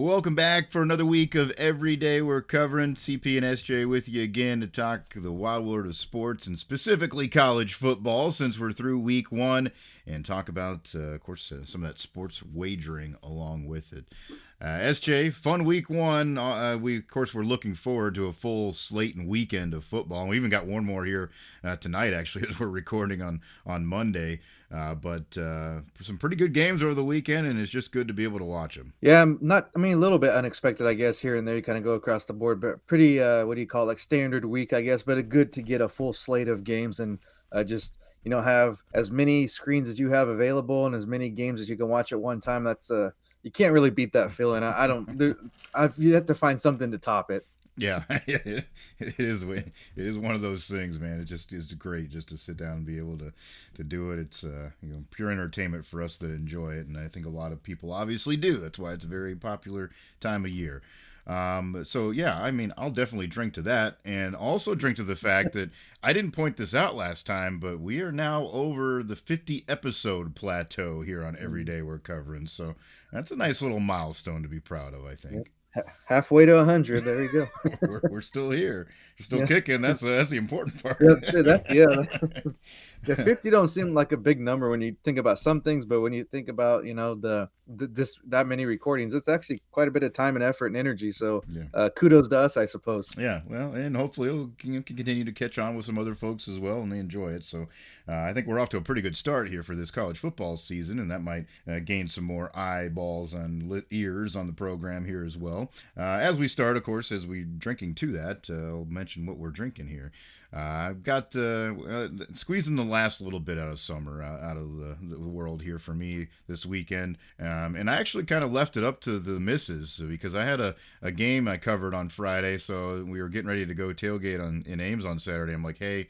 Welcome back for another week of Every Day We're Covering. CP and SJ with you again to talk the wild world of sports and specifically college football since we're through week one and talk about, of course, some of that sports wagering along with it. SJ, fun week one. Of course, we're looking forward to a full slate and weekend of football. And we even got one more here tonight, actually, as we're recording on Monday. But some pretty good games over the weekend, and it's just good to be able to watch them. Yeah, a little bit unexpected, I guess, here and there. You kind of go across the board, but pretty, like standard week, I guess. But good to get a full slate of games and just, have as many screens as you have available and as many games as you can watch at one time. That's you can't really beat that feeling. I don't, you have to find something to top it. Yeah, it is. It is one of those things, man. It just is great just to sit down and be able to do it. It's pure entertainment for us that enjoy it, and I think a lot of people obviously do. That's why it's a very popular time of year. So yeah, I mean, I'll definitely drink to that, and also drink to the fact that I didn't point this out last time, but we are now over the 50 episode plateau here on Every Day We're Covering. So that's a nice little milestone to be proud of, I think. Halfway to 100. There you go. we're still here. We're still Yeah. kicking. That's the important part. Yeah, 50 don't seem like a big number when you think about some things, but when you think about, this that many recordings, it's actually quite a bit of time and effort and energy. So Yeah. kudos to us, I suppose. Yeah, well, and hopefully we'll can continue to catch on with some other folks as well, and they enjoy it. So I think we're off to a pretty good start here for this college football season, and that might gain some more eyeballs and ears on the program here as well. As we start, of course, as we're drinking to that, I'll mention what we're drinking here. I've got squeezing the last little bit out of summer, out of the world here for me this weekend. And I actually kind of left it up to the missus because I had a game I covered on Friday. So we were getting ready to go tailgate in Ames on Saturday. I'm like, hey,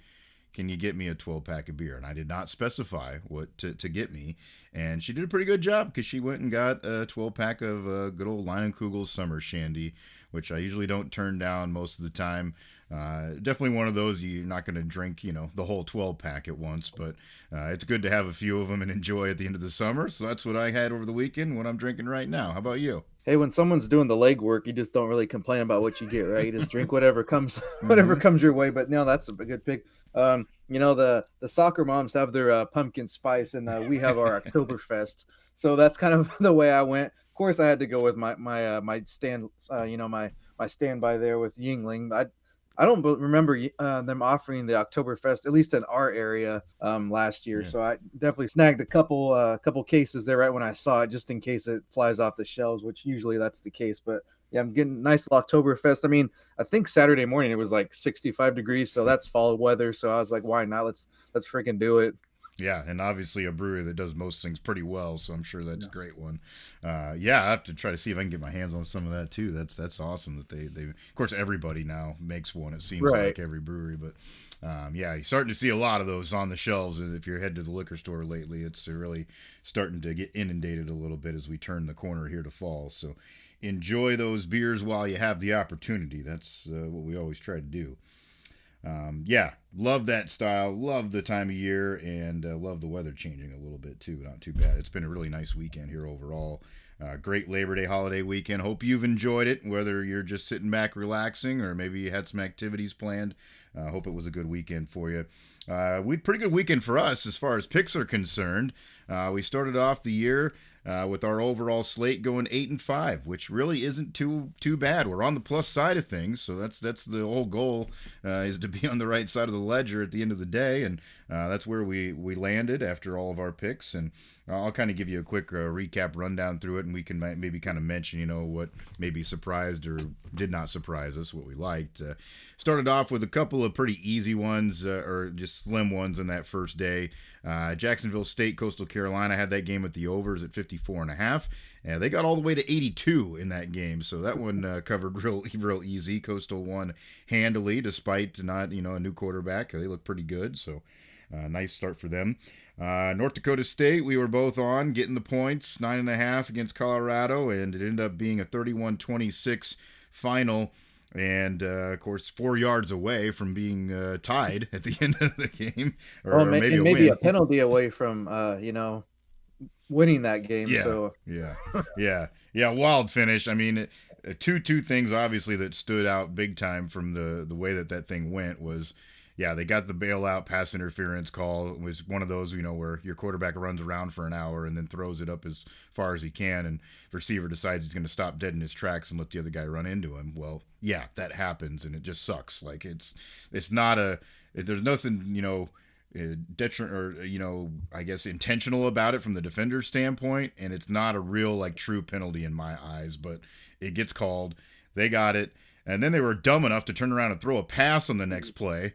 can you get me a 12-pack of beer? And I did not specify what to get me. And she did a pretty good job because she went and got a 12-pack of good old Leinenkugel's Summer Shandy, which I usually don't turn down most of the time. Definitely one of those you're not going to drink, the whole 12-pack at once. But it's good to have a few of them and enjoy at the end of the summer. So that's what I had over the weekend, what I'm drinking right now. How about you? Hey, when someone's doing the legwork, you just don't really complain about what you get, right? You just drink whatever comes, whatever comes your way. But no, that's a good pick. The soccer moms have their pumpkin spice, and we have our Oktoberfest. So that's kind of the way I went. Of course, I had to go with my stand, my standby there with Yingling. I don't remember them offering the Oktoberfest, at least in our area, last year. Yeah. So I definitely snagged a couple cases there right when I saw it, just in case it flies off the shelves, which usually that's the case. But yeah, I'm getting nice Oktoberfest. I mean, I think Saturday morning it was like 65 degrees, so that's fall weather. So I was like, why not? Let's freaking do it. Yeah, and obviously a brewery that does most things pretty well, so I'm sure that's a great one. Yeah, I have to try to see if I can get my hands on some of that too. That's awesome that they of course everybody now makes one. It seems Right. like every brewery, but yeah, you're starting to see a lot of those on the shelves. And if you're heading to the liquor store lately, it's really starting to get inundated a little bit as we turn the corner here to fall. So enjoy those beers while you have the opportunity. That's what we always try to do. Yeah, love that style, love the time of year, and love the weather changing a little bit too. Not too bad. It's been a really nice weekend here overall. Great Labor Day holiday weekend. Hope you've enjoyed it, whether you're just sitting back relaxing or maybe you had some activities planned. Hope it was a good weekend for you. Pretty good weekend for us as far as picks are concerned. We started off the year with our overall slate going 8-5, which really isn't too bad. We're on the plus side of things, so that's the whole goal is to be on the right side of the ledger at the end of the day, and that's where we landed after all of our picks. And I'll kind of give you a quick recap rundown through it, and we can maybe kind of mention what maybe surprised or did not surprise us, what we liked. Started off with a couple of pretty easy ones or just slim ones in that first day. Jacksonville State, Coastal Carolina had that game at the overs at 54.5. And they got all the way to 82 in that game, so that one covered real easy. Coastal won handily, despite not a new quarterback. They look pretty good, so nice start for them. North Dakota State, we were both on, getting the points, 9.5 against Colorado, and it ended up being a 31-26 final. And, of course, 4 yards away from being tied at the end of the game. Or maybe a penalty away from, winning that game. Yeah, So yeah, yeah. Wild finish. I mean, two things obviously that stood out big time from the way that thing went was, yeah, they got the bailout pass interference call. It was one of those, where your quarterback runs around for an hour and then throws it up as far as he can, and the receiver decides he's going to stop dead in his tracks and let the other guy run into him. Well, yeah, that happens, and it just sucks. Like it's not a there's nothing detriment or I guess intentional about it from the defender's standpoint, and it's not a real like true penalty in my eyes, but it gets called. They got it, and then they were dumb enough to turn around and throw a pass on the next play.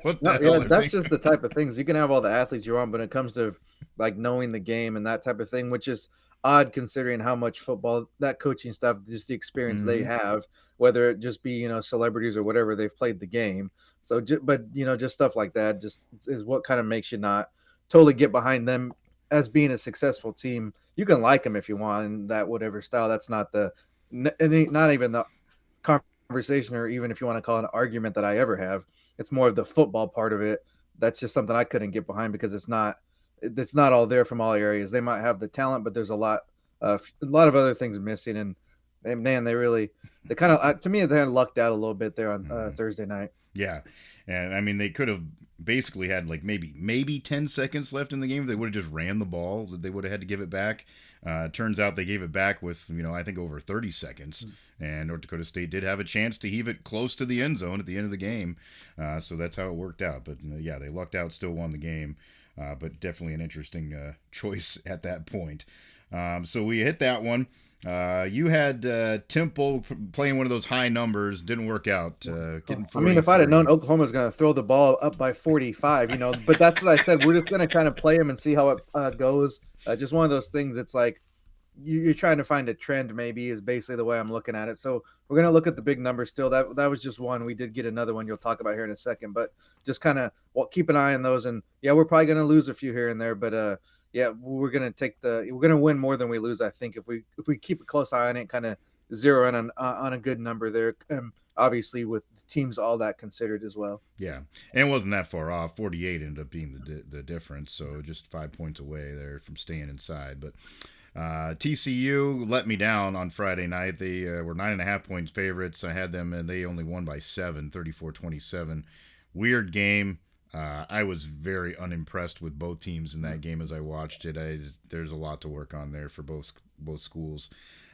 What no, the yeah, hell are that's they? just the type of things you can have all the athletes you want, but when it comes to like knowing the game and that type of thing, which is odd considering how much football that coaching staff, just the experience they Mm-hmm. have, whether it just be celebrities or whatever they've played the game. So, but just stuff like that just is what kind of makes you not totally get behind them as being a successful team. You can like them if you want in that whatever style. That's not not even the conversation, or even if you want to call it an argument that I ever have. It's more of the football part of it. That's just something I couldn't get behind because it's not all there from all areas. They might have the talent, but there's a lot of other things missing. And man, they kind of to me they lucked out a little bit there on Mm-hmm. Thursday night. Yeah, and I mean they could have basically had like maybe 10 seconds left in the game. If they would have just ran the ball. They would have had to give it back. Turns out they gave it back with I think over 30 seconds, and North Dakota State did have a chance to heave it close to the end zone at the end of the game. So that's how it worked out. But yeah, they lucked out, still won the game. But definitely an interesting choice at that point. So we hit that one. You had Temple playing one of those high numbers. Didn't work out. Getting I mean, if I'd have known 43. Oklahoma was going to throw the ball up by 45, but that's what I said. We're just going to kind of play them and see how it goes. Just one of those things. It's like you're trying to find a trend, maybe, is basically the way I'm looking at it. So we're going to look at the big numbers still. That was just one. We did get another one you'll talk about here in a second, but just kind of keep an eye on those. And yeah, we're probably going to lose a few here and there, but yeah, we're going to win more than we lose. I think if we keep a close eye on it, kind of zero in on a good number there. Obviously, with teams all that considered as well. Yeah, and it wasn't that far off. 48 ended up being the difference, so just 5 points away there from staying inside. But TCU let me down on Friday night. They were 9.5 points favorites. I had them, and they only won by 7, 34-27. Weird game. I was very unimpressed with both teams in that game as I watched it. There's a lot to work on there for both schools.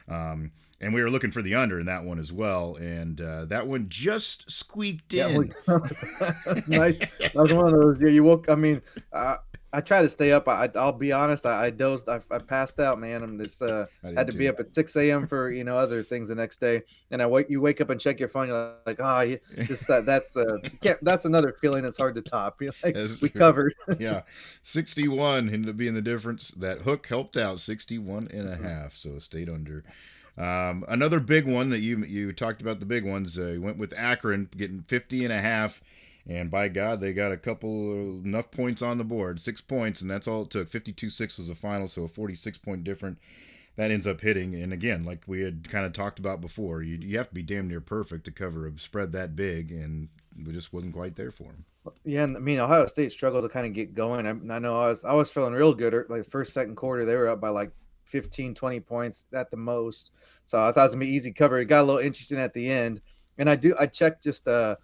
And we were looking for the under in that one as well, and that one just squeaked Yeah, in. nice. That was one of those. Yeah, you woke. I mean, I try to stay up. I'll be honest. I dozed. I passed out, man. I'm just I had did to be too. up at 6 a.m. for other things the next day. And you wake up and check your phone. You're like, oh, just that's you can't. That's another feeling that's hard to top. You're like, That's we true. covered. Yeah, 61 ended up being the difference. That hook helped out 61 and a half, so stayed under. Another big one that you talked about, the big ones, you went with Akron getting 50 and a half, and by God, they got a couple enough points on the board, 6 points, and that's all it took. 52-6 was the final, so a 46-point difference. That ends up hitting, and again, like we had kind of talked about before, you have to be damn near perfect to cover a spread that big, and it just wasn't quite there for him. Yeah, and I mean Ohio State struggled to kind of get going. I know I was feeling real good. Like first, second quarter, they were up by like 15, 20 points at the most. So I thought it was gonna be easy cover. It got a little interesting at the end. And I checked just that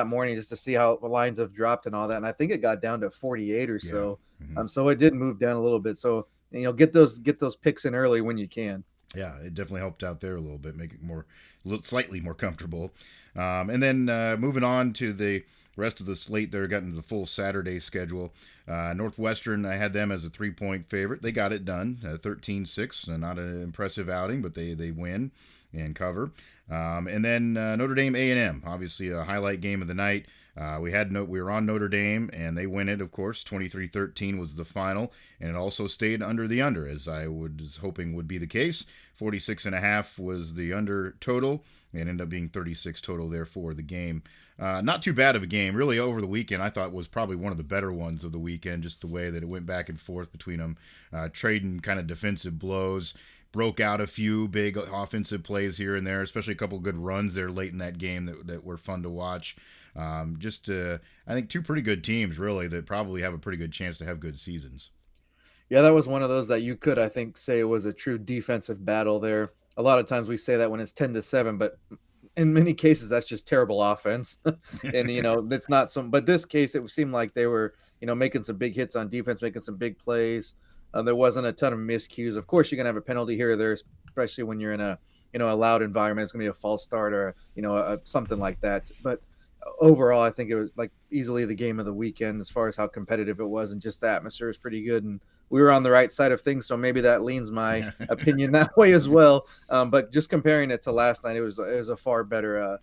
morning just to see how the lines have dropped and all that. And I think it got down to 48 or Yeah. so. Mm-hmm. So it did move down a little bit. So get those picks in early when you can. Yeah, it definitely helped out there a little bit, make it slightly more comfortable. And then moving on to the rest of the slate, there got into the full Saturday schedule. Northwestern, I had them as a 3-point favorite. They got it done, 13-6. Not an impressive outing, but they win and cover. And then Notre Dame A&M, obviously a highlight game of the night. We were on Notre Dame, and they win it, of course. 23-13 was the final, and it also stayed under the under, as I was hoping would be the case. 46.5 was the under total, and ended up being 36 total there for the game. Not too bad of a game. Really, over the weekend, I thought was probably one of the better ones of the weekend, just the way that it went back and forth between them, trading kind of defensive blows. Broke out a few big offensive plays here and there, especially a couple good runs there late in that game that were fun to watch. I think two pretty good teams, really, that probably have a pretty good chance to have good seasons. Yeah, that was one of those that you could, I think, say was a true defensive battle there. A lot of times we say that when it's 10-7, but in many cases that's just terrible offense. And it's not some, but this case it seemed like they were, making some big hits on defense, making some big plays. There wasn't a ton of miscues. Of course, you're gonna have a penalty here or there, especially when you're in a loud environment. It's gonna be a false start or something like that. But overall, I think it was like easily the game of the weekend as far as how competitive it was, and just the atmosphere is pretty good. And we were on the right side of things, so maybe that leans my opinion that way as well. But just comparing it to last night, it was a far better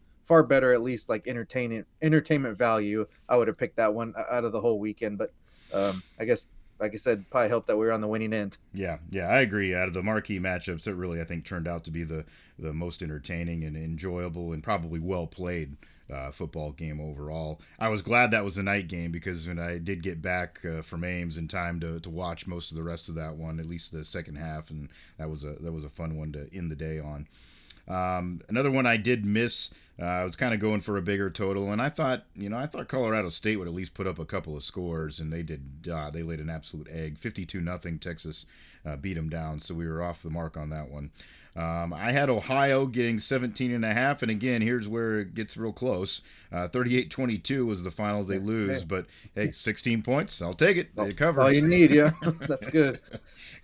at least like entertainment value. I would have picked that one out of the whole weekend, but I guess like I said, probably helped that we were on the winning end. Yeah, I agree. Out of the marquee matchups, it really I think turned out to be the most entertaining and enjoyable and probably well played football game overall. I was glad that was a night game because when I did get back from Ames in time to watch most of the rest of that one, at least the second half, and that was a fun one to end the day on. Another one I did miss. I was kind of going for a bigger total, and I thought Colorado State would at least put up a couple of scores, and they did. They laid an absolute egg, 52-0. Texas beat them down, so we were off the mark on that one. I had Ohio getting 17.5, and again, here's where it gets real close. 38-22 was the final. They lose, Hey, but hey, 16 points. I'll take it. They cover. all you need, yeah, that's good.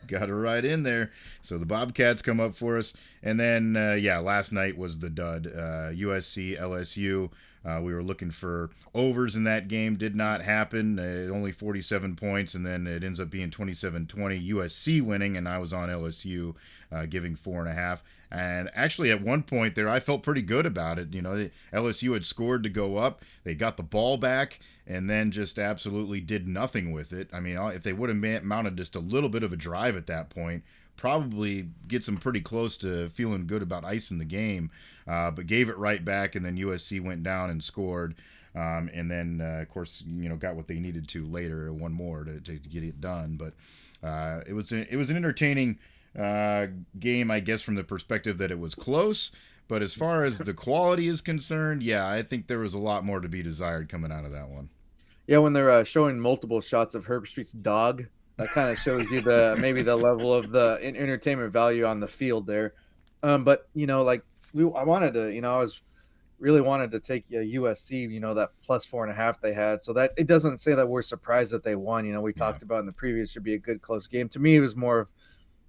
Got it right in there. So the Bobcats come up for us. And then, last night was the dud. USC, LSU. We were looking for overs in that game. Did not happen. Only 47 points, and then it ends up being 27-20. USC winning, and I was on LSU giving 4.5. And actually, at one point there, I felt pretty good about it. LSU had scored to go up. They got the ball back and then just absolutely did nothing with it. I mean, if they would have mounted just a little bit of a drive at that point, probably gets them pretty close to feeling good about icing the game. But gave it right back, and then USC went down and scored. And then, of course, got what they needed to later, one more to get it done. But it was an entertaining game, I guess, from the perspective that it was close. But as far as the quality is concerned, yeah, I think there was a lot more to be desired coming out of that one. Yeah, when they're showing multiple shots of Herb Street's dog, that kind of shows you the maybe the level of the entertainment value on the field there. But like I wanted to, I was really wanted to take USC, that plus 4.5 they had. So that it doesn't say that we're surprised that they won. We Yeah, talked about in the previous should be a good close game. To me, it was more of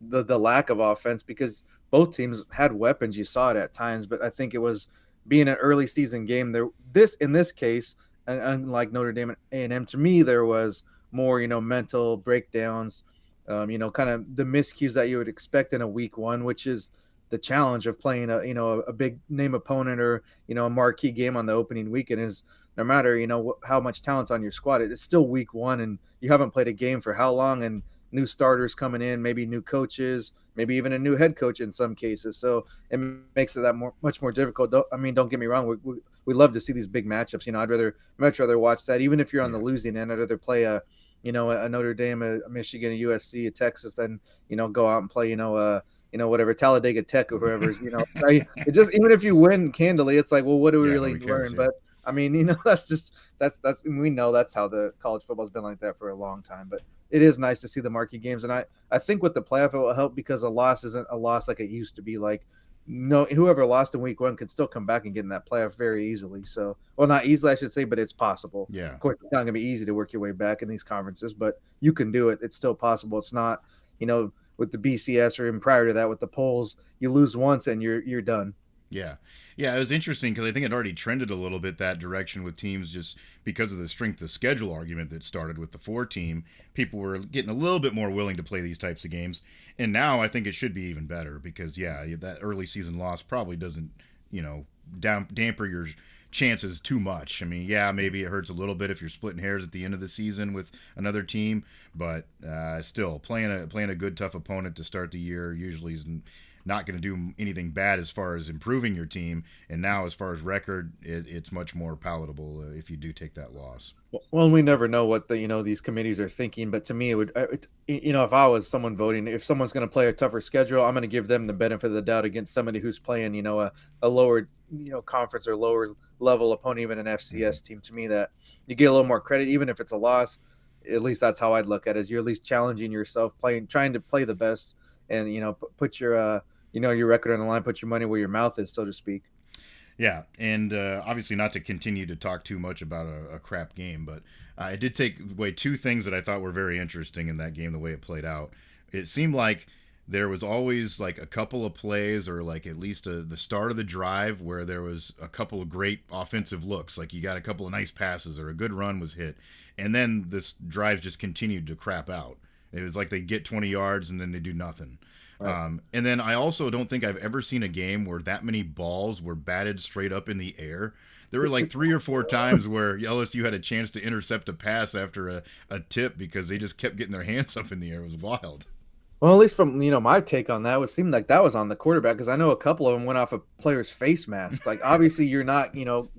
the lack of offense because both teams had weapons. You saw it at times, but I think it was being an early season game. There, this in this case, and unlike Notre Dame and A&M, to me there was more mental breakdowns. Kind of the miscues that you would expect in a week one, which is the challenge of playing a big name opponent or a marquee game on the opening weekend is no matter how much talent's on your squad, it's still week one and you haven't played a game for how long, and new starters coming in, maybe new coaches, maybe even a new head coach in some cases. So it makes it that much more difficult. Don't get me wrong. We love to see these big matchups. I'd much rather watch that. Even if you're on the yeah, losing end, I'd rather play a Notre Dame, a Michigan, a USC, a Texas than, go out and play, whatever Talladega Tech or whoever's, right? It just, even if you win candidly, it's like, well, what do we yeah. really Nobody cares. learn? Yeah, But I mean, that's we know that's how the college football's been like that for a long time. But it is nice to see the marquee games, and I think with the playoff it will help because a loss isn't a loss like it used to be. Like no, whoever lost in week one can still come back and get in that playoff very easily. So, well, not easily I should say, but it's possible. yeah. Of course, it's not going to be easy to work your way back in these conferences, but you can do it. It's still possible. It's not, with the BCS or even prior to that with the polls, you lose once and you're done. Yeah. Yeah, it was interesting because I think it already trended a little bit that direction with teams just because of the strength of schedule argument that started with the four team. People were getting a little bit more willing to play these types of games. And now I think it should be even better because, yeah, that early season loss probably doesn't, damper your chances too much. I mean, yeah, maybe it hurts a little bit if you're splitting hairs at the end of the season with another team, but still playing a good tough opponent to start the year usually isn't not going to do anything bad as far as improving your team. And now, as far as record, it's much more palatable if you do take that loss. Well, we never know what these committees are thinking, but to me, if I was someone voting, if someone's going to play a tougher schedule, I'm going to give them the benefit of the doubt against somebody who's playing, a lower, conference or lower level opponent, even an Mm-hmm. FCS team. To me, that you get a little more credit, even if it's a loss. at least that's how I'd look at it. Is you're at least challenging yourself, trying to play the best, and put your your record on the line, put your money where your mouth is, so to speak. Yeah, and obviously not to continue to talk too much about a crap game, but I did take away two things that I thought were very interesting in that game, the way it played out. It seemed like there was always like a couple of plays or like at least the start of the drive where there was a couple of great offensive looks, like you got a couple of nice passes or a good run was hit, and then this drive just continued to crap out. It was like they get 20 yards and then they do nothing. Right. And then I also don't think I've ever seen a game where that many balls were batted straight up in the air. There were like 3 or 4 times where LSU had a chance to intercept a pass after a tip because they just kept getting their hands up in the air. It was wild. Well, at least from my take on that, it seemed like that was on the quarterback, because I know a couple of them went off a player's face mask. Like, obviously you're not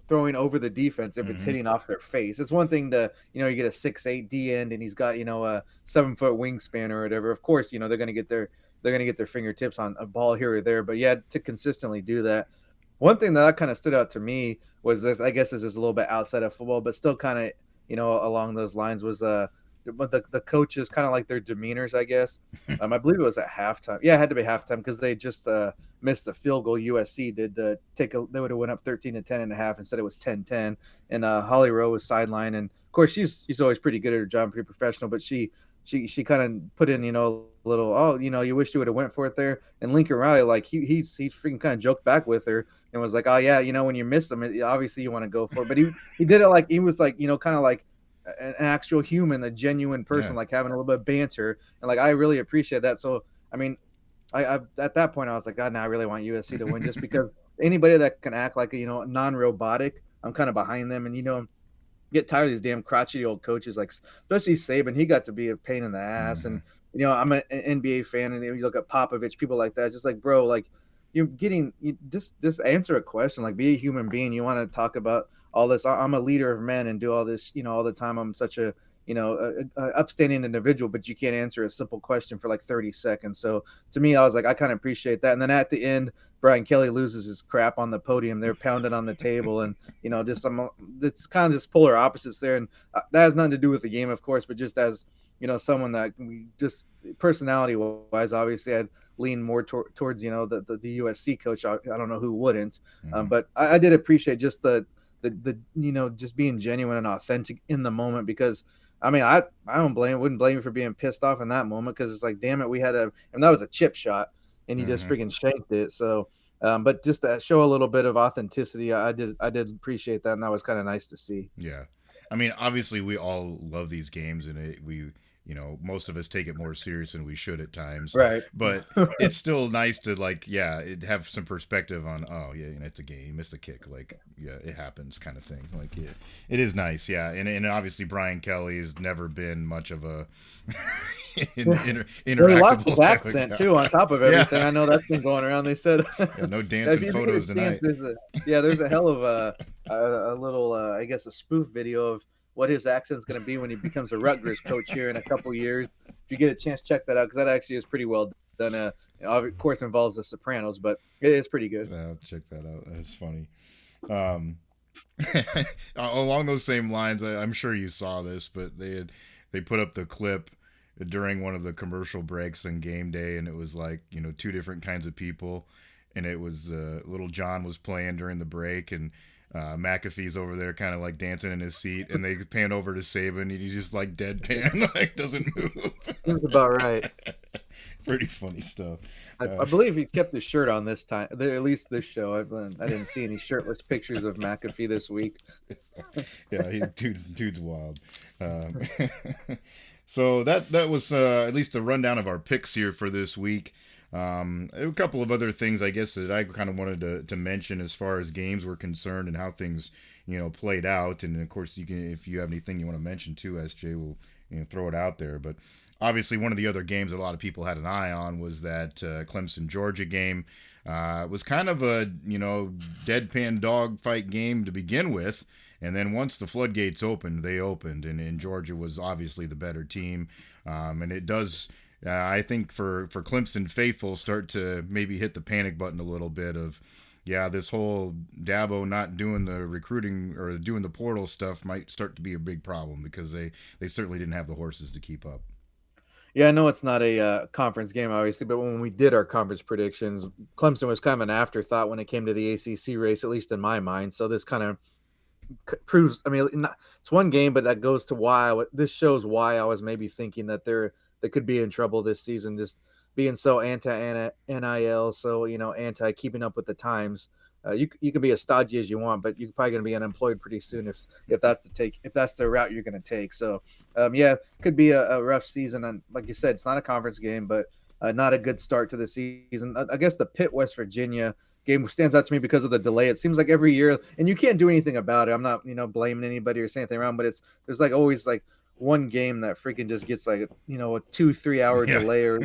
throwing over the defense if it's Mm-hmm. hitting off their face. It's one thing to you get a 6'8" D end and he's got a 7-foot wingspan or whatever. Of course, they're gonna get their fingertips on a ball here or there. But yeah, to consistently do that. One thing that kind of stood out to me was this. I guess this is a little bit outside of football, but still kind of along those lines was but the coaches, kind of like their demeanors, I guess. I believe it was at halftime. Yeah, it had to be halftime because they just missed the field goal. USC did they would have went up 13-10 and a half. Instead it was 10-10. And Holly Rowe was sidelined, and of course she's always pretty good at her job, pretty professional, but she kind of put in a little, oh, you wish you would have went for it there. And Lincoln Riley, like he freaking kind of joked back with her and was like, oh yeah, when you miss them, obviously you want to go for it. But he did it like he was like kind of like an actual human, a genuine person, Yeah. like having a little bit of banter, and like I really appreciate that. So I mean, I at that point I was like, God, now I really want USC to win, just because anybody that can act like non-robotic, I'm kind of behind them. And get tired of these damn crotchety old coaches, like especially Saban. He got to be a pain in the ass. Mm-hmm. And I'm an NBA fan, and you look at Popovich, people like that, just like, bro, like you just answer a question, like be a human being. You want to talk about all this? I'm a leader of men and do all this all the time. I'm such a upstanding individual, but you can't answer a simple question for like 30 seconds. So to me, I was like, I kind of appreciate that. And then at the end, Brian Kelly loses his crap on the podium. They're pounding on the table, and just some, it's kind of just polar opposites there. And that has nothing to do with the game, of course, but just as someone that we just personality wise, obviously I'd lean more towards the USC coach. I don't know who wouldn't, Mm-hmm. but I did appreciate just the just being genuine and authentic in the moment, because I mean, I wouldn't blame you for being pissed off in that moment, because it's like, damn it, and that was a chip shot, and he just Mm-hmm. freaking shanked it. So, but just to show a little bit of authenticity, I did appreciate that, and that was kind of nice to see. Yeah. I mean, obviously, we all love these games, and most of us take it more serious than we should at times. Right. But it's still nice to have some perspective on. Oh, yeah, it's a game. You missed a kick. Like, yeah, it happens, kind of thing. Like, yeah, it is nice. Yeah, and obviously Brian Kelly has never been much of a Well, he lost interactable his type of accent guy. too, on top of Yeah. everything. I know that's been going around. They said, Yeah, no if dancing you ever get a photos chance, tonight. there's a hell of a little, I guess, a spoof video of what his accent's going to be when he becomes a Rutgers coach here in a couple years. If you get a chance, check that out, because that actually is pretty well done. Of course, involves the Sopranos, but it is pretty good. I'll check that out. That's funny. Um, along those same lines, I'm sure you saw this, but they put up the clip during one of the commercial breaks on game day, and it was like 2 different kinds of people, and it was little John was playing during the break, and McAfee's over there kind of like dancing in his seat, and they pan over to Saban, and he's just like deadpan, like doesn't move. That's about right. Pretty funny stuff. I believe he kept his shirt on this time, at least this show. I didn't see any shirtless pictures of McAfee this week. Yeah, dude's wild. Um, so that was at least a rundown of our picks here for this week. A couple of other things, I guess, that I kind of wanted to mention as far as games were concerned and how things played out. And of course, you can, if you have anything you want to mention too, SJ, will throw it out there. But obviously, one of the other games that a lot of people had an eye on was that Clemson Georgia game. It was kind of a deadpan dogfight game to begin with. And then once the floodgates opened, they opened, and Georgia was obviously the better team. And it does, I think, for Clemson faithful, start to maybe hit the panic button a little bit of, yeah, this whole Dabo not doing the recruiting or doing the portal stuff might start to be a big problem because they certainly didn't have the horses to keep up. Yeah, I know it's not a conference game, obviously, but when we did our conference predictions, Clemson was kind of an afterthought when it came to the ACC race, at least in my mind. So this kind of proves. I mean, it's one game, but that goes to why this shows why I was maybe thinking that they could be in trouble this season, just being so anti NIL, so anti keeping up with the times. You can be as stodgy as you want, but you're probably going to be unemployed pretty soon if that's the route you're going to take. So yeah, could be a rough season. And like you said, it's not a conference game, but not a good start to the season. I guess the Pitt West Virginia game stands out to me because of the delay. It seems like every year, and you can't do anything about it. I'm not, blaming anybody or saying anything around, but there's like always like one game that freaking just gets like, a 2-3 hour Yeah. delay or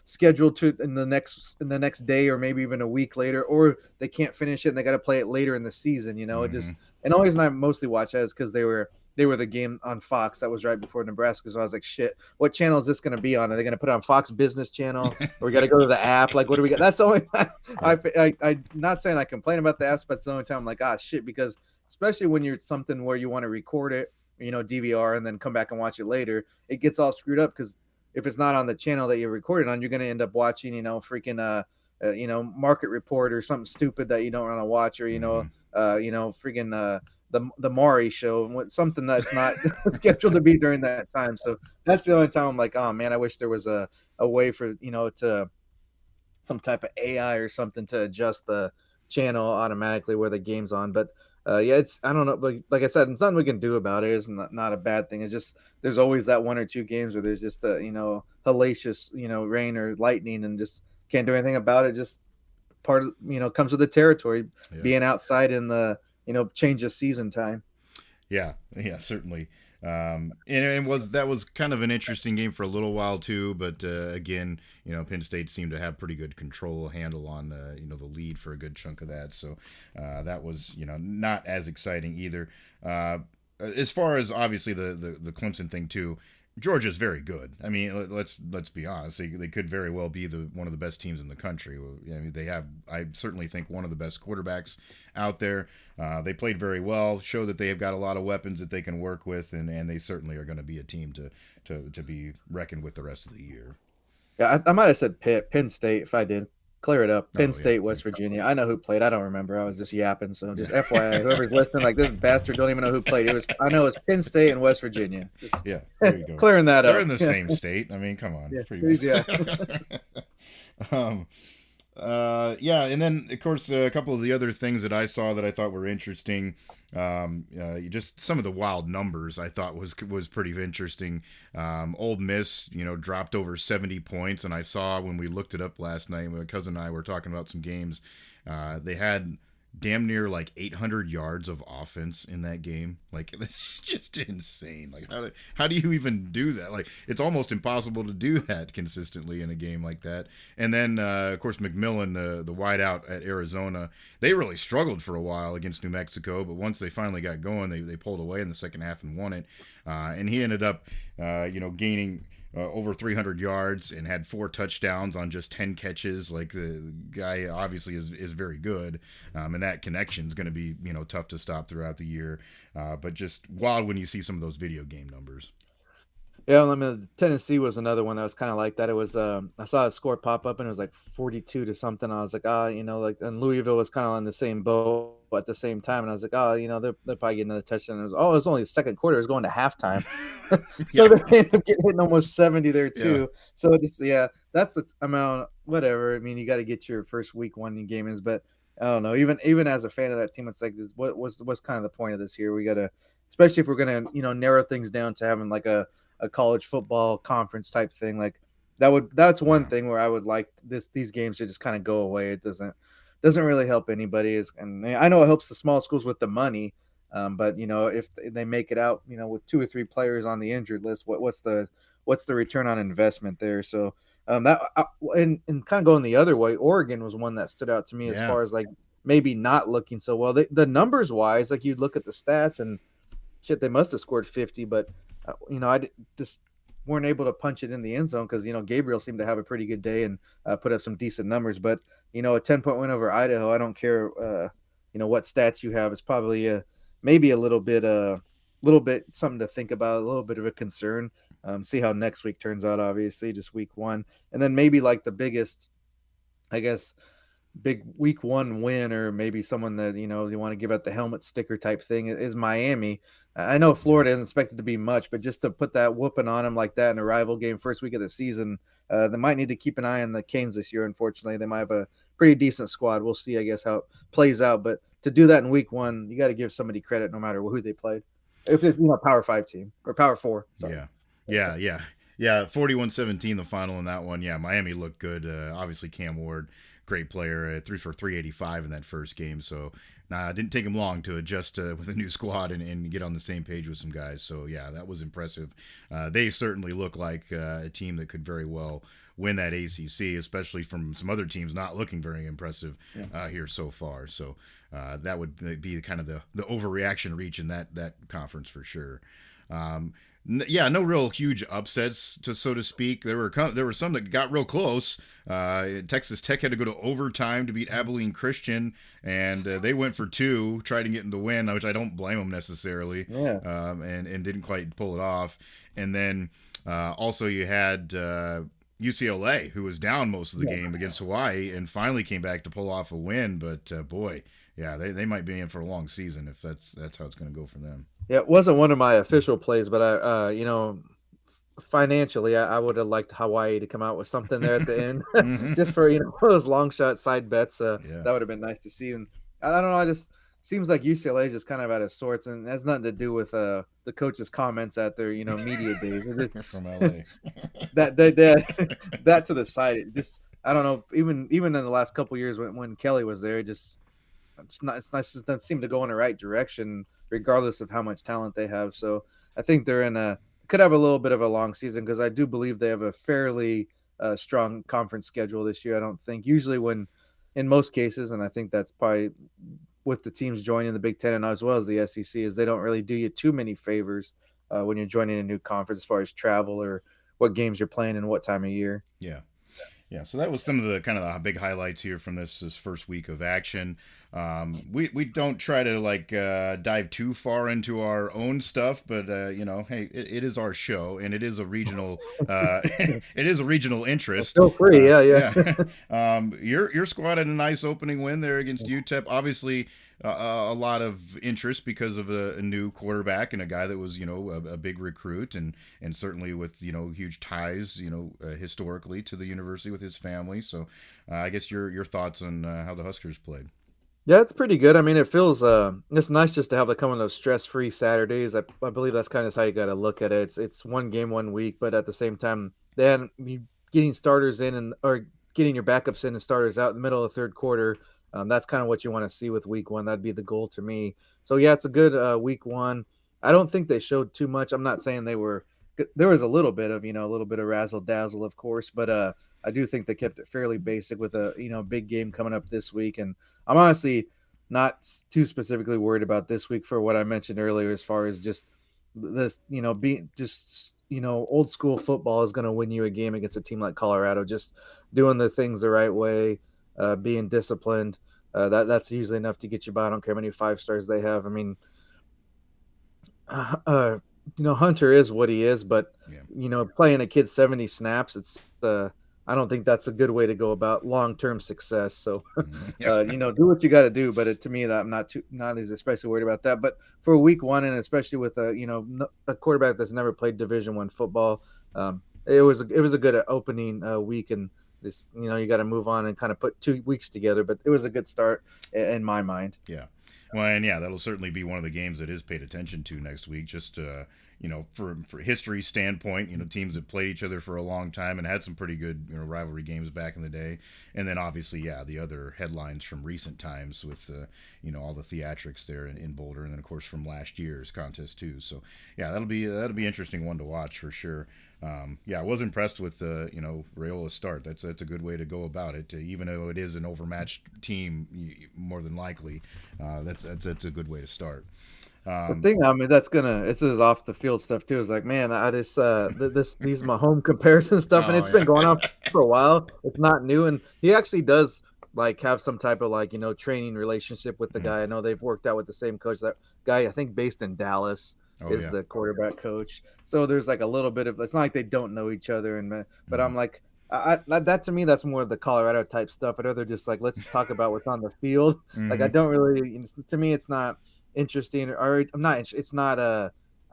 scheduled to in the next day or maybe even a week later, or they can't finish it and they got to play it later in the season. It Mm-hmm. just, and always, and I mostly watch that is because they were the game on Fox that was right before Nebraska. So I was like, shit, what channel is this going to be on? Are they going to put it on Fox Business Channel? Or we got to go to the app? Like, what do we got? That's the only time Yeah. I not saying I complain about the apps, but it's the only time I'm like, shit, because especially when you're something where you want to record it, DVR and then come back and watch it later, it gets all screwed up because if it's not on the channel that you're recording on, you're going to end up watching, freaking, Market Report or something stupid that you don't want to watch, or, Mm-hmm. freaking, the Maury show, something that's not scheduled to be during that time. So that's the only time I'm like, oh man, I wish there was a way for, to some type of AI or something to adjust the channel automatically where the game's on. But yeah, it's, I don't know, like I said, it's nothing we can do about it. It's not a bad thing. It's just there's always that one or two games where there's just a hellacious rain or lightning and just can't do anything about it. Just part of comes with the territory, Yeah. being outside in the change of season time. Yeah, yeah, certainly. And it was that was kind of an interesting game for a little while too, but again, Penn State seemed to have pretty good handle on the lead for a good chunk of that. So that was not as exciting either. As far as obviously the Clemson thing too, Georgia's very good. I mean, let's be honest. They could very well be one of the best teams in the country. I mean, they have. I certainly think one of the best quarterbacks out there. They played very well. Show that they have got a lot of weapons that they can work with, and they certainly are going to be a team to be reckoned with the rest of the year. Yeah, I might have said Penn State if I did. Clear it up. Penn Oh yeah, State, West Virginia. I know who played. I don't remember. I was just yapping. So just yeah, FYI, whoever's listening, like this bastard don't even know who played. I know it's Penn State and West Virginia. Just yeah. There you go. clearing that They're up. in the Yeah, same state. I mean, come on, yeah, pretty please, yeah. much. um, yeah, and then of course a couple of the other things that I saw that I thought were interesting. Just some of the wild numbers I thought was pretty interesting. Old Miss, dropped over 70 points, and I saw when we looked it up last night, my cousin and I were talking about some games. They had damn near like 800 yards of offense in that game. Like that's just insane. Like how do you even do that? Like it's almost impossible to do that consistently in a game like that. And then of course McMillan, the wideout at Arizona, they really struggled for a while against New Mexico, but once they finally got going, they pulled away in the second half and won it. And he ended up gaining over 300 yards and had 4 touchdowns on just 10 catches. Like the guy obviously is very good, and that connection is going to be tough to stop throughout the year. But just wild when you see some of those video game numbers. Yeah, I mean, Tennessee was another one that was kind of like that. It was I saw a score pop up and it was like 42 to something. I was like, like, and Louisville was kind of on the same boat at the same time, and I was like, they're probably getting another touchdown. It was only the second quarter. It was going to halftime, so Yeah, they ended up hitting almost 70 there yeah, too. So just yeah, that's the amount. Whatever. I mean, you got to get your first week one game in, but I don't know. Even as a fan of that team, it's like, what's kind of the point of this here? We got to, especially if we're gonna narrow things down to having like a college football conference type thing, like that's one yeah, thing where I would like these games to just kind of go away. It doesn't really help anybody, and I know it helps the small schools with the money, but if they make it out with 2 or 3 players on the injured list, what's the return on investment there? So that and kind of going the other way, Oregon was one that stood out to me as yeah. far as like maybe not looking so well. The numbers wise, like you'd look at the stats and shit, they must have scored 50, but I just weren't able to punch it in the end zone because Gabriel seemed to have a pretty good day and put up some decent numbers. But a 10-point win over Idaho, I don't care what stats you have. It's probably maybe a little bit something to think about, a little bit of a concern. See how next week turns out. Obviously, just week one, and then maybe like the biggest, I guess, big week one win, or maybe someone that you want to give out the helmet sticker type thing, is Miami. I know Yeah. Florida isn't expected to be much, but just to put that whooping on them like that in a rival game first week of the season, they might need to keep an eye on the Canes this year. Unfortunately, they might have a pretty decent squad. We'll see, I guess, how it plays out. But to do that in week one, you got to give somebody credit, no matter who they played. If it's Power Five team or Power Four, sorry. Yeah. Yeah. Yeah. Yeah. 41-17, the final in that one. Yeah. Miami looked good. Obviously, Cam Ward, great player, threw for 385 in that first game. So, it didn't take him long to adjust with a new squad and get on the same page with some guys. So, yeah, that was impressive. They certainly look like a team that could very well win that ACC, especially from some other teams not looking very impressive here so far. So, that would be kind of the overreaction reach in that conference for sure. No real huge upsets, so to speak. There were some that got real close. Texas Tech had to go to overtime to beat Abilene Christian, and they went for two, tried to get in the win, which I don't blame them necessarily. Yeah. And didn't quite pull it off. And then also you had UCLA, who was down most of the game against Hawaii, and finally came back to pull off a win. But boy, yeah, they might be in for a long season if that's how it's going to go for them. Yeah, it wasn't one of my official plays, but financially, I would have liked Hawaii to come out with something there at the end, Mm-hmm. just for those long shot side bets. Yeah. That would have been nice to see. And I don't know, I just seems like UCLA is just kind of out of sorts, and it has nothing to do with the coach's comments at their media days. From LA. That to the side, it just I don't know. Even in the last couple years when Kelly was there, it's nice. It doesn't seem to go in the right direction, regardless of how much talent they have. So I think they're could have a little bit of a long season, because I do believe they have a fairly strong conference schedule this year. I don't think usually in most cases, and I think that's probably with the teams joining the Big Ten and as well as the SEC, is they don't really do you too many favors when you're joining a new conference as far as travel or what games you're playing and what time of year. Yeah. Yeah, so that was some of the kind of the big highlights here from this first week of action. We don't try to dive too far into our own stuff, but hey, it is our show, and it is a regional it is a regional interest. Feel free, yeah. Your squad had a nice opening win there against UTEP. Obviously, a lot of interest because of a new quarterback and a guy that was a big recruit, and certainly with huge ties historically to the university with his family. So I guess your thoughts on how the Huskers played. Yeah, it's pretty good. I mean, it feels it's nice just to have come on those stress-free Saturdays. I believe that's kind of how you got to look at it. It's one game one week, but at the same time, then you getting starters in or getting your backups in and starters out in the middle of the third quarter. That's kind of what you want to see with week one. That'd be the goal to me. So yeah, it's a good week one. I don't think they showed too much. I'm not saying they were. There was a little bit of a little bit of razzle dazzle, of course, but I do think they kept it fairly basic with a big game coming up this week. And I'm honestly not too specifically worried about this week for what I mentioned earlier, as far as just this being just old school football is going to win you a game against a team like Colorado, just doing the things the right way, being disciplined. That's usually enough to get you by. I don't care how many 5 stars they have. I mean, Hunter is what he is, but playing a kid 70 snaps, it's I don't think that's a good way to go about long-term success. So, do what you got to do. But to me, that I'm not as especially worried about that. But for week one, and especially with a quarterback that's never played Division I football, it was a good opening week, and this you got to move on and kind of put 2 weeks together. But it was a good start in my mind. Yeah. Well, and that'll certainly be one of the games that is paid attention to next week. Just for history standpoint, teams that played each other for a long time and had some pretty good rivalry games back in the day. And then obviously, the other headlines from recent times with all the theatrics there in Boulder, and then of course from last year's contest too. So that'll be interesting one to watch for sure. I was impressed with Rayola's start. That's a good way to go about it. Even though it is an overmatched team, more than likely, that's a good way to start. The Um, thing, I mean, this is off the field stuff too. Is like, man, I just these my home comparison stuff, and oh it's been yeah. going on for a while. It's not new, and he actually does like have some type of like training relationship with the Mhm. guy. I know they've worked out with the same coach. That guy, I think, based in Dallas, Oh is yeah. the quarterback coach. So there's like a little bit of. It's not like they don't know each other, but Mhm. I'm like. That to me, that's more of the Colorado type stuff. I'd rather just like let's talk about what's on the field. Like I Mhm. don't really. To me, it's not interesting or I'm not it's not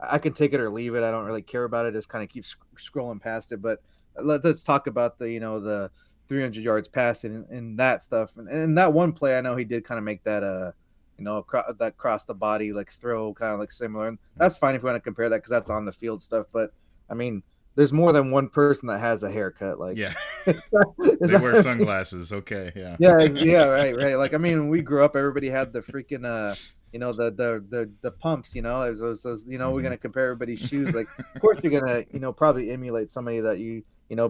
I can take it or leave it. I don't really care about it. Just kind of keep scrolling past it. But let's talk about the the 300 yards passing and that stuff. And that one play, I know he did kind of make that that cross the body like throw kind of like similar. And that's fine if you want to compare that because that's on the field stuff. But I mean, there's more than one person that has a haircut. Like, Yeah. is They wear that, sunglasses. Okay. Yeah. yeah, yeah, right, right. Like I mean, when we grew up, everybody had the freaking the pumps. As those we're Mhm. gonna compare everybody's shoes. Like, of course, you're gonna probably emulate somebody that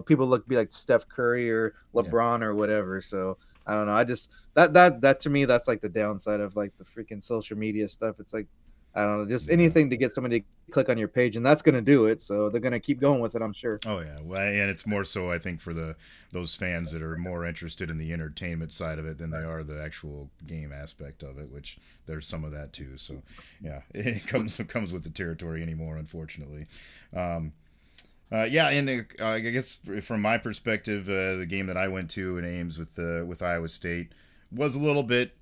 people look be like Steph Curry or Yeah. LeBron or whatever. So I don't know. I just that to me that's like the downside of like the freaking social media stuff. It's like I don't know, just Yeah. anything to get somebody to click on your page, and that's gonna do it. So they're gonna keep going with it, I'm sure. Oh yeah, well, and it's more so I think for those fans that are more interested in the entertainment side of it than they are the actual game aspect of it, which there's some of that too. So yeah, it comes with the territory anymore, unfortunately. Um, yeah, and I guess from my perspective, the game that I went to in Ames with Iowa State was a little bit,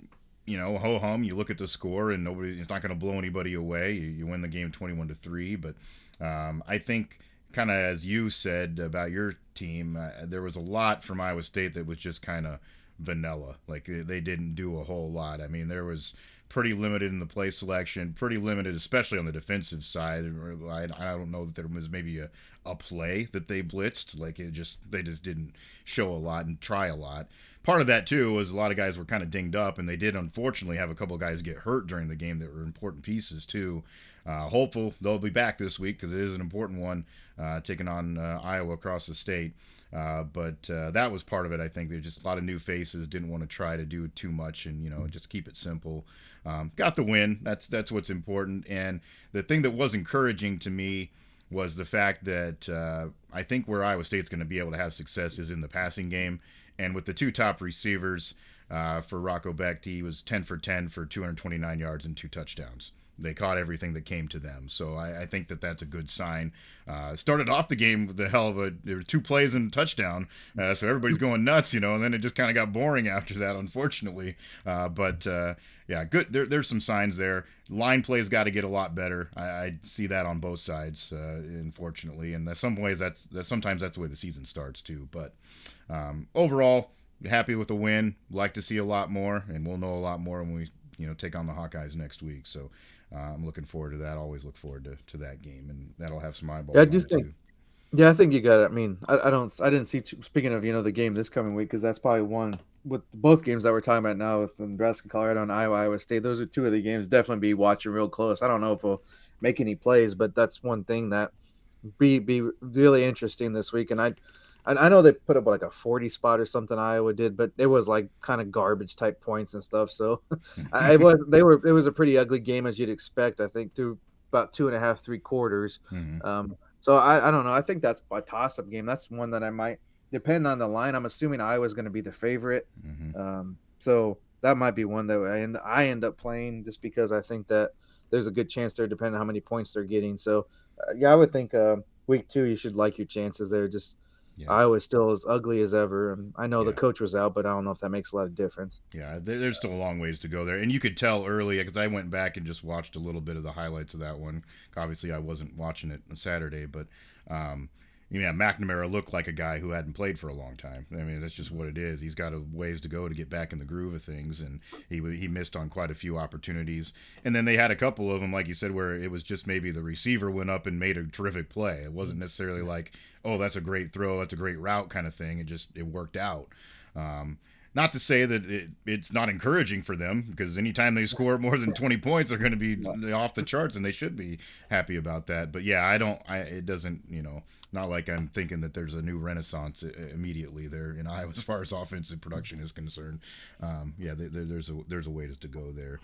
ho hum. You look at the score, and it's not going to blow anybody away. You win the game 21-3, but I think kind of as you said about your team, there was a lot from Iowa State that was just kind of vanilla. Like they didn't do a whole lot. I mean, there was pretty limited in the play selection, pretty limited, especially on the defensive side. I don't know that there was maybe a play that they blitzed. Like they just didn't show a lot and try a lot. Part of that too was a lot of guys were kind of dinged up, and they did unfortunately have a couple of guys get hurt during the game that were important pieces too. Hopeful they'll be back this week because it is an important one, taking on Iowa across the state. But that was part of it. I think there's just a lot of new faces, didn't want to try to do too much, and just keep it simple. Got the win. That's what's important. And the thing that was encouraging to me was the fact that I think where Iowa State's going to be able to have success is in the passing game, and with the two top receivers. For Rocco Becht, he was 10 for 10 for 229 yards and 2 touchdowns. They caught everything that came to them. So I think that that's a good sign. Started off the game with the hell of there were 2 plays and a touchdown. So everybody's going nuts, and then it just kind of got boring after that, unfortunately. But yeah, good. There's some signs there. Line plays got to get a lot better. I see that on both sides, unfortunately. And in some ways, sometimes that's the way the season starts, too. But overall, happy with the win. Like to see a lot more, and we'll know a lot more when we take on the Hawkeyes next week. So I'm looking forward to that. Always look forward to that game, and that'll have some Yeah, I eyeballs on just it think too. Yeah, I think you got it. I mean, I didn't see. Speaking of, the game this coming week, because that's probably one with both games that we're talking about now with Nebraska, Colorado, and Iowa State. Those are two of the games definitely be watching real close. I don't know if we'll make any plays, but that's one thing that be really interesting this week. And I know they put up like a 40 spot or something Iowa did, but it was like kind of garbage type points and stuff. So it was a pretty ugly game as you'd expect. I think through about 2.5, 3 quarters. Mm-hmm. So I don't know. I think that's a toss up game. That's one that I might depend on the line. I'm assuming Iowa's going to be the favorite. Mm-hmm. So that might be one that I end up playing just because I think that there's a good chance there, depending on how many points they're getting. So yeah, I would think week 2 you should like your chances there. Just Yeah. Iowa's still as ugly as ever. And I know the Yeah. coach was out, but I don't know if that makes a lot of difference. Yeah, there's still a long ways to go there, and you could tell early because I went back and just watched a little bit of the highlights of that one. Obviously, I wasn't watching it on Saturday, but McNamara looked like a guy who hadn't played for a long time. I mean, that's just what it is. He's got a ways to go to get back in the groove of things, and he missed on quite a few opportunities. And then they had a couple of them, like you said, where it was just maybe the receiver went up and made a terrific play. It wasn't necessarily like, oh, that's a great throw, that's a great route kind of thing. It worked out. Not to say that it's not encouraging for them, because anytime they score more than 20 points, they're going to be off the charts, and they should be happy about that. But yeah, it doesn't, not like I'm thinking that there's a new renaissance immediately there in Iowa as far as offensive production is concerned. Yeah, there's a ways to go there.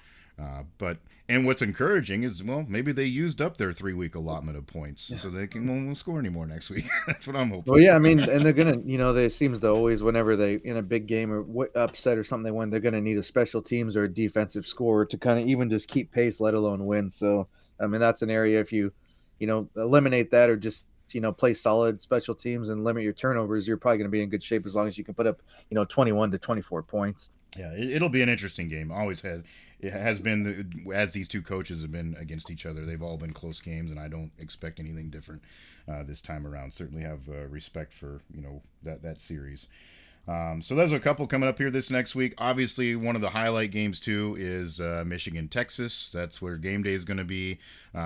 But and what's encouraging is, well, maybe they used up their 3 week allotment of points, so they won't score anymore next week. That's what I'm Well, hoping yeah, I for. mean, and they're gonna, they seems to always, whenever they in a big game or upset or something they win, they're gonna need a special teams or a defensive score to kind of even just keep pace, let alone win. So, I mean, that's an area if you, eliminate that or just play solid special teams and limit your turnovers, you're probably gonna be in good shape as long as you can put up 21 to 24 points. Yeah, it'll be an interesting game. Always has. It has been as these two coaches have been against each other. They've all been close games, and I don't expect anything different this time around. Certainly have respect for that series. So there's a couple coming up here this next week. Obviously, one of the highlight games too is Michigan Texas. That's where game day is going to be.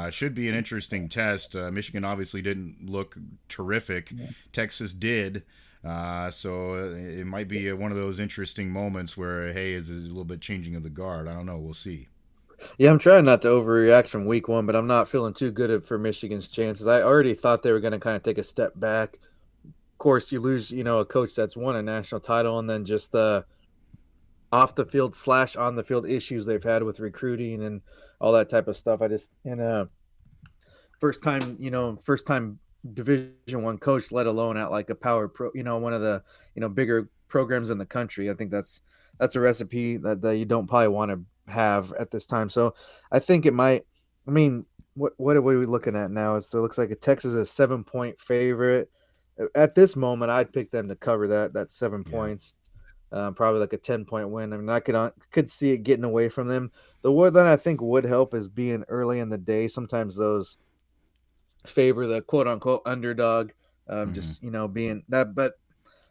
Should be an interesting test. Michigan obviously didn't look terrific. Yeah. Texas did. So it might be one of those interesting moments where, hey, is a little bit changing of the guard. I don't know. We'll see. Yeah, I'm trying not to overreact from week one, but I'm not feeling too good for Michigan's chances. I already thought they were going to kind of take a step back. Of course, you lose, a coach that's won a national title, and then just the off the field / on the field issues they've had with recruiting and all that type of stuff. I just and first time Division 1 coach, let alone at like a power pro, one of the bigger programs in the country. I think that's a recipe that you don't probably want to have at this time. So I think it might. I mean, what are we looking at now? So it looks like a Texas is a 7 point favorite. At this moment, I'd pick them to cover that 7 points. Probably like a 10 point win. I mean, I could see it getting away from them. The word that I think would help is being early in the day. Sometimes those favor the quote unquote underdog. Mm-hmm. Just being that, but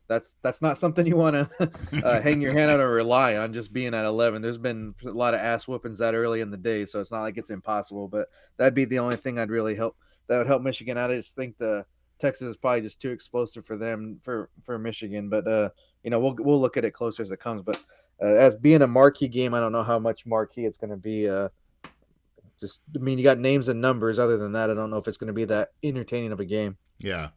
that's not something you want to hang your hand on or rely on. Just being at 11, there's been a lot of ass whoopings that early in the day, so it's not like it's impossible. But that'd be the only thing I'd really help that would help Michigan out. I just think the Texas is probably just too explosive for them for Michigan. But we'll look at it closer as it comes. But as being a marquee game, I don't know how much marquee it's going to be. Just I mean, you got names and numbers. Other than that, I don't know if it's going to be that entertaining of a game. Yeah,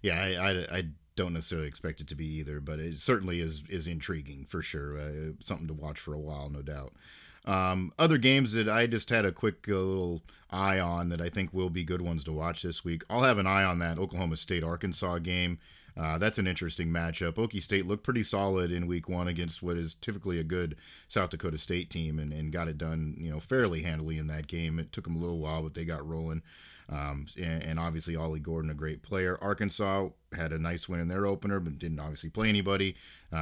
yeah. I don't necessarily expect it to be either, but it certainly is intriguing for sure. Something to watch for a while, no doubt. Other games that I just had a quick little eye on that I think will be good ones to watch this week. I'll have an eye on that Oklahoma State Arkansas game. That's an interesting matchup. Okie State looked pretty solid in week one against what is typically a good South Dakota State team and got it done, fairly handily in that game. It took them a little while, but they got rolling. And obviously Ollie Gordon, a great player. Arkansas had a nice win in their opener, but didn't obviously play anybody.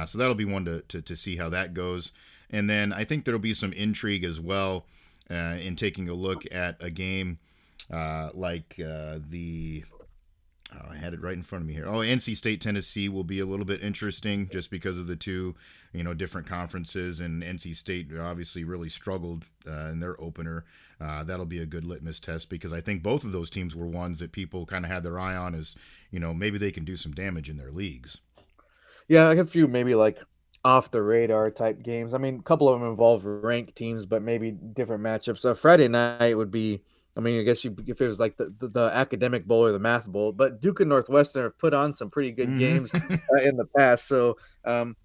So that'll be one to see how that goes. And then I think there'll be some intrigue as well in taking a look at a game like the I had it right in front of me here. Oh, NC State, Tennessee will be a little bit interesting just because of the two, different conferences. And NC State obviously really struggled in their opener. That'll be a good litmus test because I think both of those teams were ones that people kind of had their eye on as, maybe they can do some damage in their leagues. Yeah, I have a few maybe like off the radar type games. I mean, a couple of them involve ranked teams, but maybe different matchups. So Friday night would be, I mean, I guess if it was like the academic bowl or the math bowl, but Duke and Northwestern have put on some pretty good games Mm-hmm. in the past. So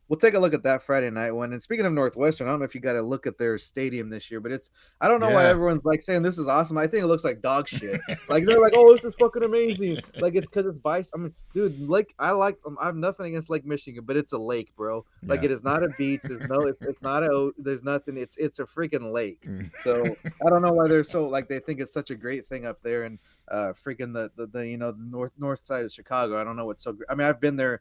we'll take a look at that Friday night one. And speaking of Northwestern, I don't know if you got to look at their stadium this year, but I don't know why Yeah. everyone's like saying this is awesome. I think it looks like dog shit. Like they're like, oh, this is fucking amazing. Like it's because it's bice. I mean, dude, Lake. I have nothing against Lake Michigan, but it's a lake, bro. Like Yeah. it is not a beach. It's not there's nothing. It's a freaking lake. So I don't know why they're so like they think it's such a great thing up there and freaking the north side of Chicago. I don't know what's so great. I mean, I've been there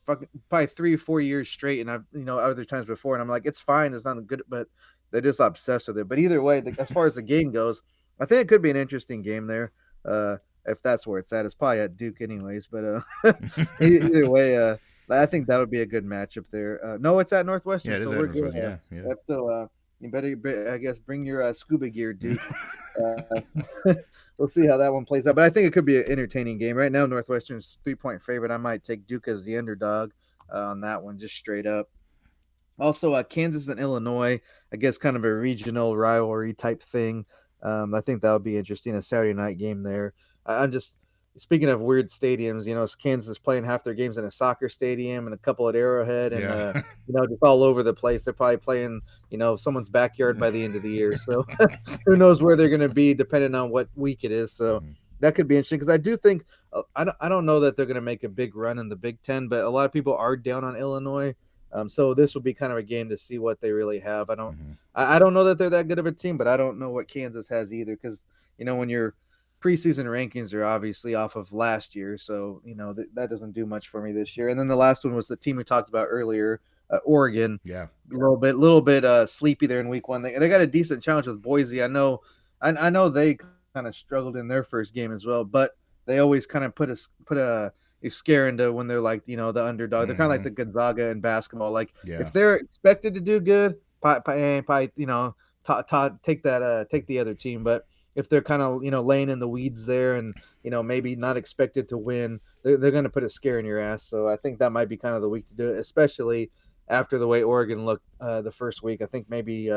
fucking probably 3 or 4 years straight, and I've other times before, and I'm like, it's fine, it's not good, but they're just obsessed with it. But either way, as far as the game goes, I think it could be an interesting game there. If that's where it's at, it's probably at Duke anyways. But either way, I think that would be a good matchup there. No, it's at Yeah, Northwestern, it is so at we're good. Northwestern. Yeah, yeah. So you better, I guess, bring your scuba gear, Duke. Uh, we'll see how that one plays out. But I think it could be an entertaining game. Right now, Northwestern's 3 point favorite. I might take Duke as the underdog on that one, just straight up. Also, Kansas and Illinois, I guess, kind of a regional rivalry type thing. I think that would be interesting. A Saturday night game there. I'm just speaking of weird stadiums, Kansas is playing half their games in a soccer stadium and a couple at Arrowhead, and Yeah. just all over the place. They're probably playing, someone's backyard by the end of the year. So who knows where they're going to be depending on what week it is. So Mhm. that could be interesting because I do think I don't know that they're going to make a big run in the Big Ten, but a lot of people are down on Illinois. So this will be kind of a game to see what they really have. Mhm. I don't know that they're that good of a team, but I don't know what Kansas has either because when you're preseason rankings are obviously off of last year, so that doesn't do much for me this year. And then the last one was the team we talked about earlier, Oregon. Yeah. A little bit sleepy there in week one. They got a decent challenge with Boise. I know they kind of struggled in their first game as well, but they always kind of put a scare into when they're like the underdog. They're kind of like Mhm. the Gonzaga in basketball. Like Yeah. if they're expected to do good, probably take the other team. But if they're kind of laying in the weeds there and maybe not expected to win, they're going to put a scare in your ass. So I think that might be kind of the week to do it, especially after the way Oregon looked the first week. I think maybe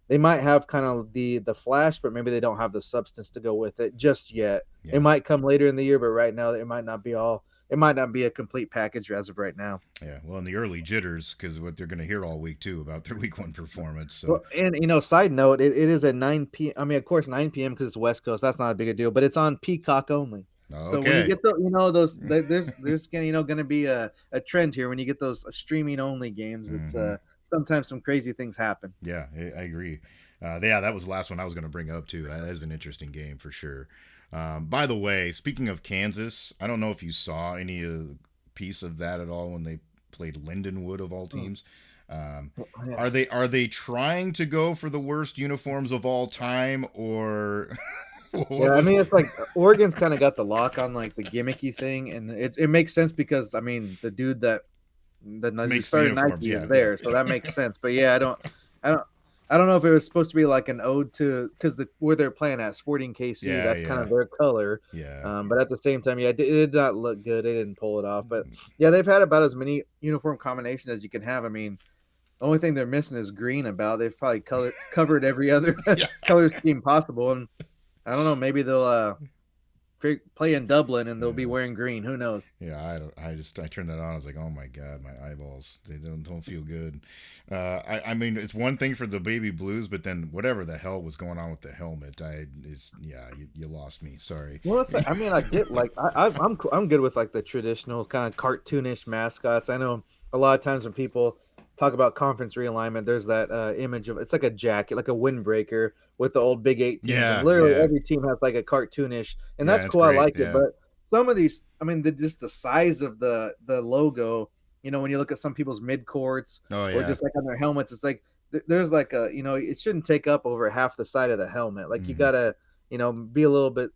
they might have kind of the flash, but maybe they don't have the substance to go with it just yet. It Yeah. might come later in the year, but right now it might not be all. It might not be a complete package as of right now. Yeah. Well, in the early jitters, because what they're going to hear all week too about their week one performance. So Well, and side note, it is at 9 p.m. I mean, of course, 9 p.m. because it's West Coast. That's not a big a deal, but it's on Peacock only. So when you okay. get there's going to be a trend here when you get those streaming only games. It's Hmm. sometimes some crazy things happen. Yeah, I agree. Yeah, that was the last one I was going to bring up too. That is an interesting game for sure. By the way, speaking of Kansas, I don't know if you saw any piece of that at all when they played Lindenwood of all Oh, teams. Um, yeah. are they trying to go for the worst uniforms of all time, or Yeah, what I was? mean, it's like Oregon's kind of got the lock on like the gimmicky thing, and it makes sense because I mean the dude that who Makes the started uniforms? Nike Yeah, is yeah, there, so that makes sense. But yeah, I don't, I don't know if it was supposed to be like an ode to because where they're playing at Sporting KC, yeah, that's kind yeah, of their color. yeah. But at the same time, yeah, it did not look good. They didn't pull it off. But yeah, they've had about as many uniform combinations as you can have. I mean, the only thing they're missing is green. About they've probably covered every other Yeah, color scheme possible, and I don't know. Maybe they'll play in Dublin and they'll be yeah. wearing green. Who knows? Yeah, I turned that on. I was like, oh my god, my eyeballs, they don't feel good. I mean, it's one thing for the baby blues, but then whatever the hell was going on with the helmet, you lost me. Sorry. Well, it's like, I mean, I get like I'm good with like the traditional kind of cartoonish mascots. I know a lot of times when people talk about conference realignment, there's that image of it's like a jacket, like a windbreaker with the old Big Eight teams, and Yeah, literally yeah, every team has like a cartoonish, and yeah. that's It's cool. I great. like it, Yeah. but some of these, I mean, just the size of the logo. When you look at some people's mid courts Oh or yeah. just like on their helmets, it's like there's like it shouldn't take up over half the side of the helmet. Like you Hmm. gotta be a little bit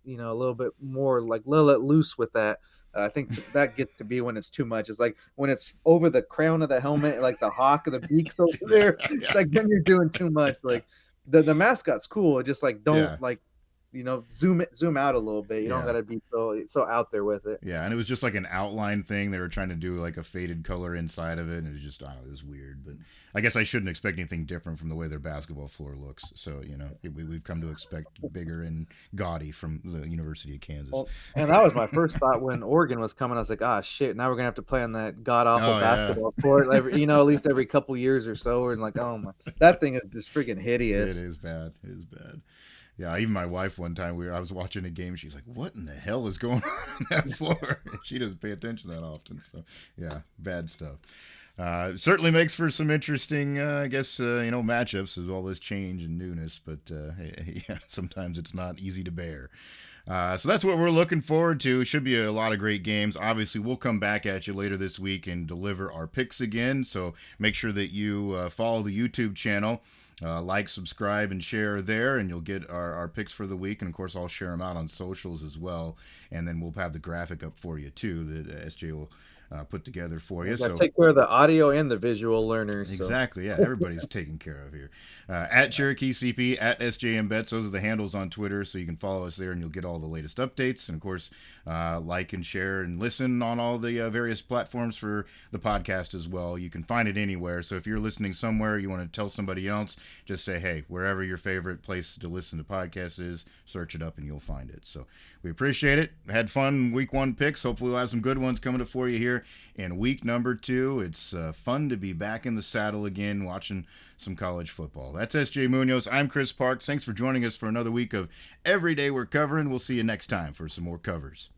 more like a little let loose with that. I think that gets to be when it's too much. It's like when it's over the crown of the helmet, like the hawk of the beaks over Yeah, there. It's yeah, like then you're doing too much. Like the mascot's cool. Just like yeah, don't like zoom out a little bit. You don't yeah. gotta be so out there with it. Yeah, and it was just like an outline thing. They were trying to do like a faded color inside of it, and it was just, I don't know, it was weird. But I guess I shouldn't expect anything different from the way their basketball floor looks. So, we've come to expect bigger and gaudy from the University of Kansas. Well, and that was my first thought when Oregon was coming. I was like, "Ah, shit! Now we're gonna have to play on that god awful Oh, yeah. basketball court at least every couple years or so." And like, oh my, that thing is just freaking It hideous. is bad. It is bad. Yeah, even my wife one time I was watching a game. She's like, "What in the hell is going on that floor?" She doesn't pay attention that often. So yeah, bad stuff. It certainly makes for some interesting, I guess, matchups with all this change and newness. But yeah, sometimes it's not easy to bear. So that's what we're looking forward to. It should be a lot of great games. Obviously, we'll come back at you later this week and deliver our picks again. So make sure that you follow the YouTube channel. Like, subscribe, and share there, and you'll get our picks for the week. And of course, I'll share them out on socials as well. And then we'll have the graphic up for you too that SJ will put together for you. I So take care of the audio and the visual learners. So. exactly. Yeah, everybody's taken care of here. At Cherokee CP, at SJM Bets. Those are the handles on Twitter, so you can follow us there and you'll get all the latest updates. And of course, like and share and listen on all the various platforms for the podcast as well. You can find it anywhere. So if you're listening somewhere, you want to tell somebody else, just say, hey, wherever your favorite place to listen to podcasts is, search it up and you'll find it. So we appreciate it. Had fun week 1 picks. Hopefully we'll have some good ones coming up for you here in week number 2. It's fun to be back in the saddle again watching some college football. That's SJ Munoz. I'm Chris Parks. Thanks for joining us for another week of Every Day We're Covering. We'll see you next time for some more covers.